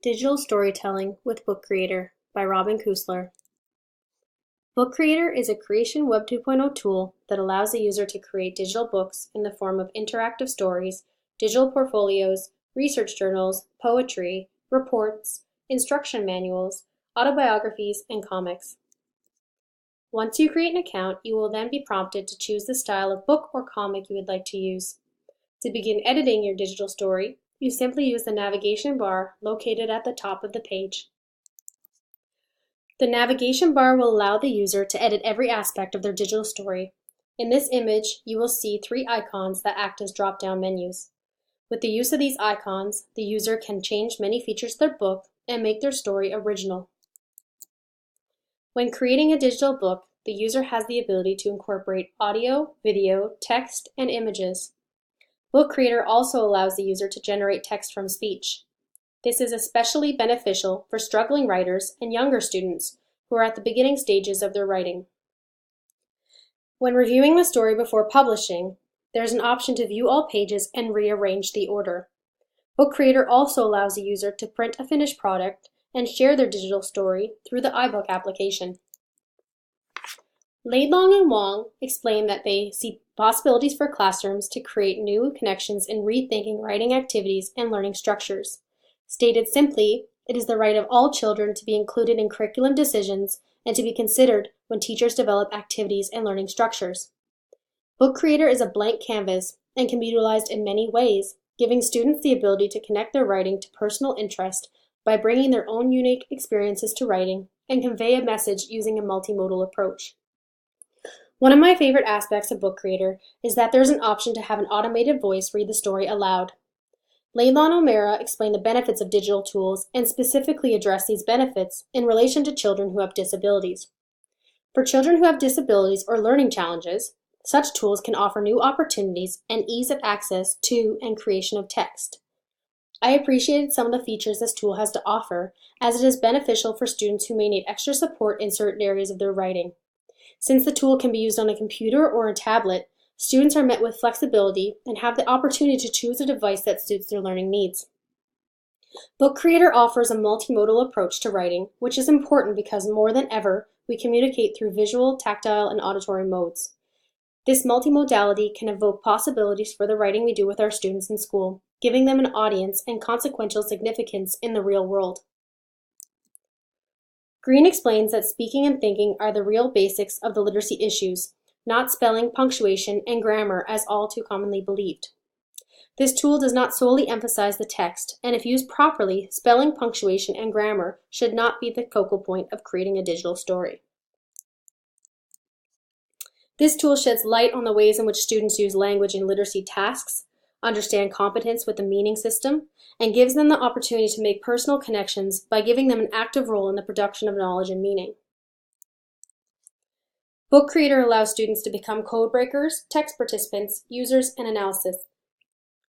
Digital Storytelling with Book Creator by Robin Kusler. Book Creator is a Creation Web 2.0 tool that allows the user to create digital books in the form of interactive stories, digital portfolios, research journals, poetry, reports, instruction manuals, autobiographies, and comics. Once you create an account, you will then be prompted to choose the style of book or comic you would like to use. To begin editing your digital story, you simply use the navigation bar located at the top of the page. The navigation bar will allow the user to edit every aspect of their digital story. In this image, you will see 3 icons that act as drop-down menus. With the use of these icons, the user can change many features of their book and make their story original. When creating a digital book, the user has the ability to incorporate audio, video, text, and images. Book Creator also allows the user to generate text from speech. This is especially beneficial for struggling writers and younger students who are at the beginning stages of their writing. When reviewing the story before publishing, there is an option to view all pages and rearrange the order. Book Creator also allows the user to print a finished product and share their digital story through the iBook application. Laidlaw and Wong explain that they see possibilities for classrooms to create new connections in rethinking writing activities and learning structures. Stated simply, it is the right of all children to be included in curriculum decisions and to be considered when teachers develop activities and learning structures. Book Creator is a blank canvas and can be utilized in many ways, giving students the ability to connect their writing to personal interest by bringing their own unique experiences to writing and convey a message using a multimodal approach. One of my favorite aspects of Book Creator is that there's an option to have an automated voice read the story aloud. Laidlaw and O'Meara explain the benefits of digital tools and specifically address these benefits in relation to children who have disabilities. For children who have disabilities or learning challenges, such tools can offer new opportunities and ease of access to and creation of text. I appreciated some of the features this tool has to offer, as it is beneficial for students who may need extra support in certain areas of their writing. Since the tool can be used on a computer or a tablet, students are met with flexibility and have the opportunity to choose a device that suits their learning needs. Book Creator offers a multimodal approach to writing, which is important because more than ever, we communicate through visual, tactile, and auditory modes. This multimodality can evoke possibilities for the writing we do with our students in school, giving them an audience and consequential significance in the real world. Green explains that speaking and thinking are the real basics of the literacy issues, not spelling, punctuation, and grammar as all too commonly believed. This tool does not solely emphasize the text, and if used properly, spelling, punctuation, and grammar should not be the focal point of creating a digital story. This tool sheds light on the ways in which students use language in literacy tasks, understand competence with the meaning system, and gives them the opportunity to make personal connections by giving them an active role in the production of knowledge and meaning. Book Creator allows students to become code breakers, text participants, users, and analysis.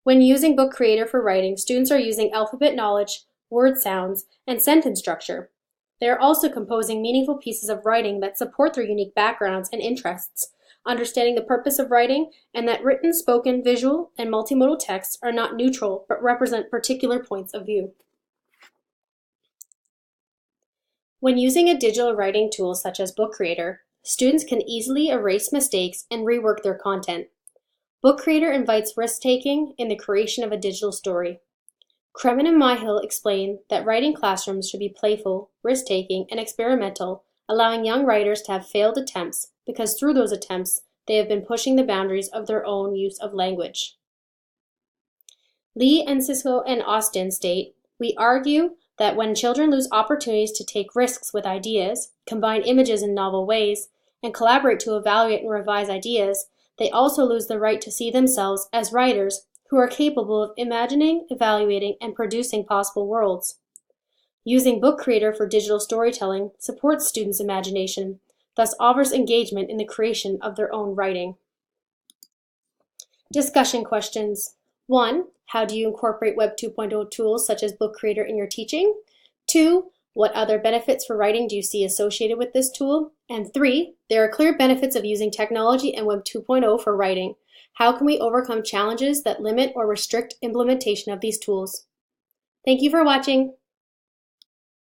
When using Book Creator for writing, students are using alphabet knowledge, word sounds, and sentence structure. They are also composing meaningful pieces of writing that support their unique backgrounds and interests, understanding the purpose of writing, and that written, spoken, visual, and multimodal texts are not neutral but represent particular points of view. When using a digital writing tool such as Book Creator, students can easily erase mistakes and rework their content. Book Creator invites risk-taking in the creation of a digital story. Kremen and Myhill explain that writing classrooms should be playful, risk-taking, and experimental, allowing young writers to have failed attempts because through those attempts, they have been pushing the boundaries of their own use of language. Lee and Cisco and Austin state, "We argue that when children lose opportunities to take risks with ideas, combine images in novel ways, and collaborate to evaluate and revise ideas, they also lose the right to see themselves as writers who are capable of imagining, evaluating, and producing possible worlds." Using Book Creator for digital storytelling supports students' imagination, thus offers engagement in the creation of their own writing. Discussion questions. 1. How do you incorporate Web 2.0 tools such as Book Creator in your teaching? 2. What other benefits for writing do you see associated with this tool? And 3. There are clear benefits of using technology and Web 2.0 for writing. How can we overcome challenges that limit or restrict implementation of these tools? Thank you for watching.